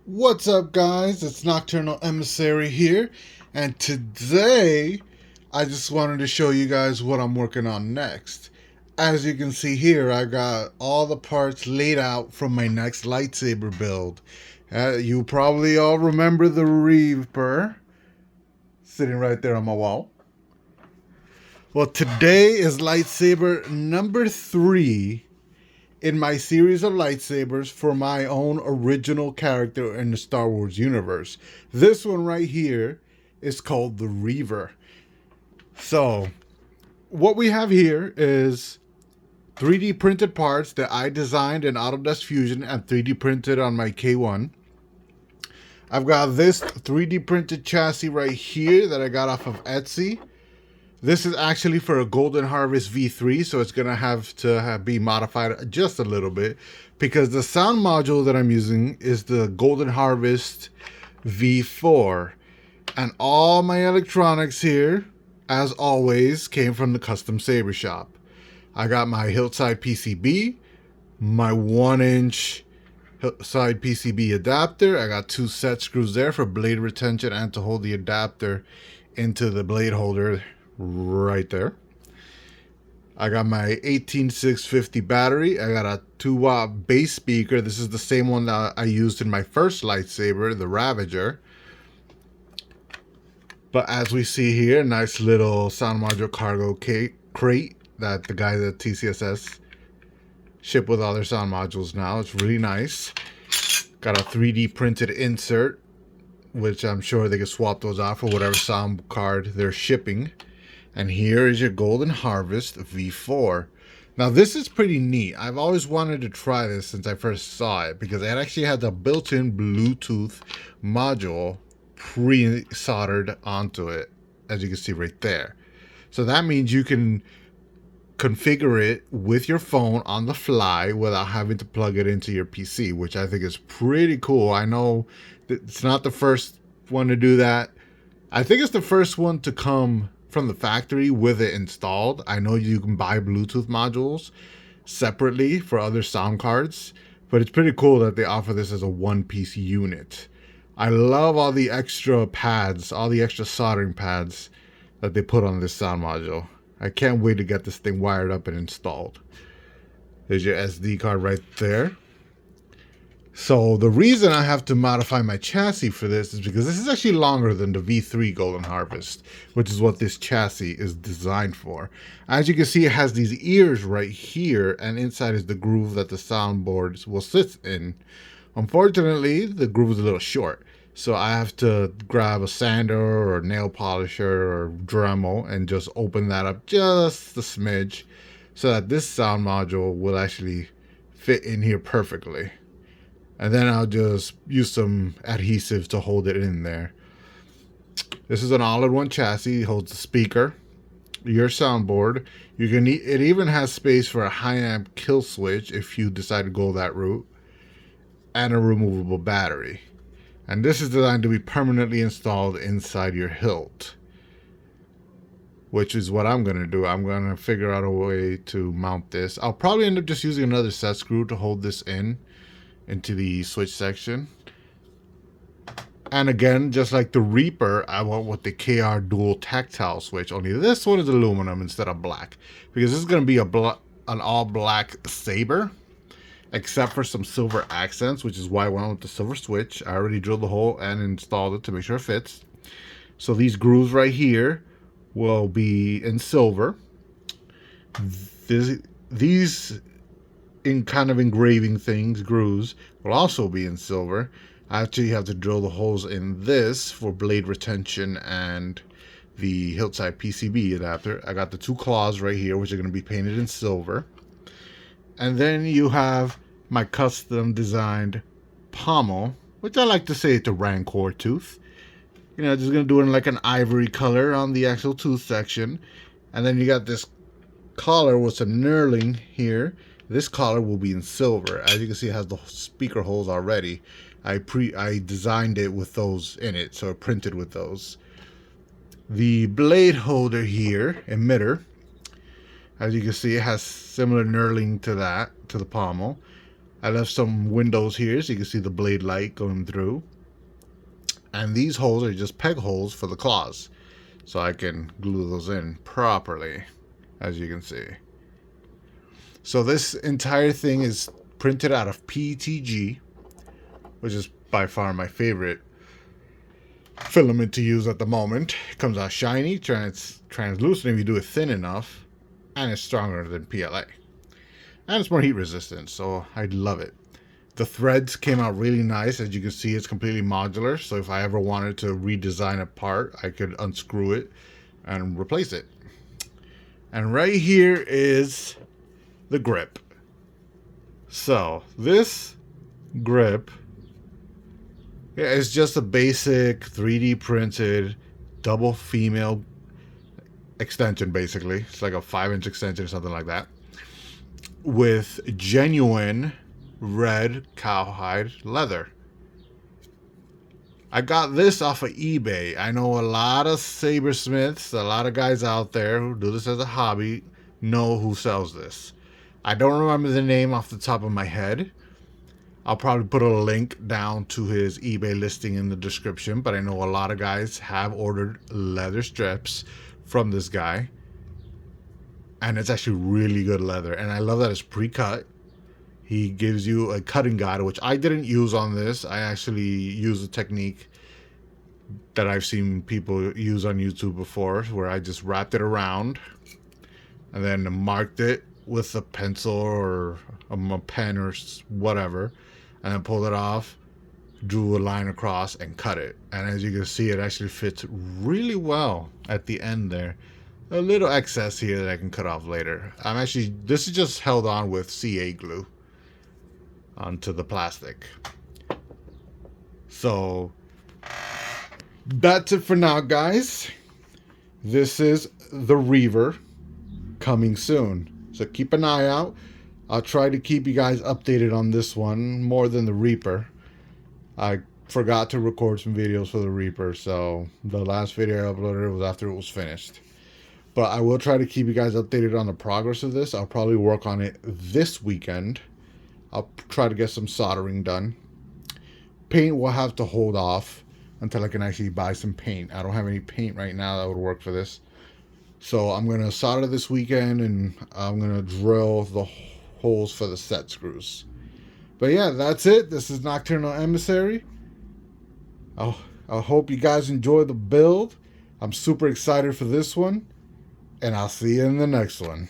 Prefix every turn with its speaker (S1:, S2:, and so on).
S1: What's up, guys? It's Nocturnal Emissary here, and today I just wanted to show you guys what I'm working on next. As you can see here, I got all the parts laid out from my next lightsaber build. You probably all remember the Reaver sitting right there on my wall. Well, today is lightsaber number 3 in my series of lightsabers for my own original character in the Star Wars universe. This one right here is called the Reaver. So, what we have here is 3D printed parts that I designed in Autodesk Fusion and 3D printed on my K1. I've got this 3D printed chassis right here that I got off of Etsy. This is actually for a Golden Harvest V3, so it's going to have to be modified just a little bit because the sound module that I'm using is the Golden Harvest V4. And all my electronics here, as always, came from the custom saber shop. I got my Hiltside PCB, my 1-inch Hiltside PCB adapter. I got 2 set screws there for blade retention and to hold the adapter into the blade holder right there. I got my 18650 battery. I got a 2-watt bass speaker. This is the same one that I used in my first lightsaber, the Ravager. But as we see here, nice little sound module cargo crate that the guys at TCSS ship with all their sound modules now. It's really nice. Got a 3D printed insert, which I'm sure they can swap those out for whatever sound card they're shipping. And here is your Golden Harvest V4. Now this is pretty neat. I've always wanted to try this since I first saw it because it actually had the built-in Bluetooth module pre-soldered onto it, as you can see right there. So that means you can configure it with your phone on the fly without having to plug it into your PC, which I think is pretty cool. I know that it's not the first one to do that. I think it's the first one to come from the factory with it installed. I know you can buy Bluetooth modules separately for other sound cards, but it's pretty cool that they offer this as a one-piece unit. I love all the extra pads, all the extra soldering pads that they put on this sound module. I can't wait to get this thing wired up and installed. There's your SD card right there. So the reason I have to modify my chassis for this is because this is actually longer than the V3 Golden Harvest, which is what this chassis is designed for. As you can see, it has these ears right here, and inside is the groove that the soundboard will sit in. Unfortunately, the groove is a little short, so I have to grab a sander or a nail polisher or Dremel and just open that up just a smidge so that this sound module will actually fit in here perfectly. And then I'll just use some adhesive to hold it in there. This is an all-in-one chassis. It holds the speaker, your soundboard. It even has space for a high amp kill switch if you decide to go that route, and a removable battery. And this is designed to be permanently installed inside your hilt, which is what I'm going to do. I'm going to figure out a way to mount this. I'll probably end up just using another set screw to hold this into the switch section. And again, just like the Reaper, I went with the KR dual tactile switch, only this one is aluminum instead of black, because this is going to be an all black saber, except for some silver accents, which is why I went with the silver switch. I already drilled the hole and installed it to make sure it fits. So these grooves right here will be in silver. These in kind of engraving things, grooves, will also be in silver. I actually have to drill the holes in this for blade retention and the Hiltside PCB adapter. I got the 2 claws right here, which are going to be painted in silver. And then you have my custom designed pommel, which I like to say it's a Rancor tooth. You know, just going to do it in like an ivory color on the actual tooth section. And then you got this collar with some knurling here. This collar will be in silver. As you can see, it has the speaker holes already. I designed it with those in it, so I printed with those. The blade holder here, emitter, as you can see, it has similar knurling to that, to the pommel. I left some windows here so you can see the blade light going through. And these holes are just peg holes for the claws. So I can glue those in properly, as you can see. So this entire thing is printed out of PETG, which is by far my favorite filament to use at the moment. It comes out shiny, translucent if you do it thin enough, and it's stronger than PLA. And it's more heat resistant, so I love it. The threads came out really nice. As you can see, it's completely modular, so if I ever wanted to redesign a part, I could unscrew it and replace it. And right here is the grip. So this grip, yeah, it's just a basic 3D printed double female extension, basically. It's like a 5-inch extension or something like that, with genuine red cowhide leather. I got this off of eBay. I know a lot of sabersmiths, a lot of guys out there who do this as a hobby, know who sells this. I don't remember the name off the top of my head. I'll probably put a link down to his eBay listing in the description, but I know a lot of guys have ordered leather strips from this guy. And it's actually really good leather. And I love that it's pre-cut. He gives you a cutting guide, which I didn't use on this. I actually used a technique that I've seen people use on YouTube before, where I just wrapped it around and then marked it with a pencil or a pen or whatever, and then pulled it off, drew a line across, and cut it. And as you can see, it actually fits really well at the end there. A little excess here that I can cut off later. This is just held on with CA glue onto the plastic. So that's it for now, guys. This is the Reaver coming soon, so keep an eye out. I'll try to keep you guys updated on this one more than the Reaper. I forgot to record some videos for the Reaper, so the last video I uploaded was after it was finished. But I will try to keep you guys updated on the progress of this. I'll probably work on it this weekend. I'll try to get some soldering done. Paint will have to hold off until I can actually buy some paint. I don't have any paint right now that would work for this. So I'm going to solder this weekend, and I'm going to drill the holes for the set screws. But yeah, that's it. This is Nocturnal Emissary. I hope you guys enjoy the build. I'm super excited for this one, and I'll see you in the next one.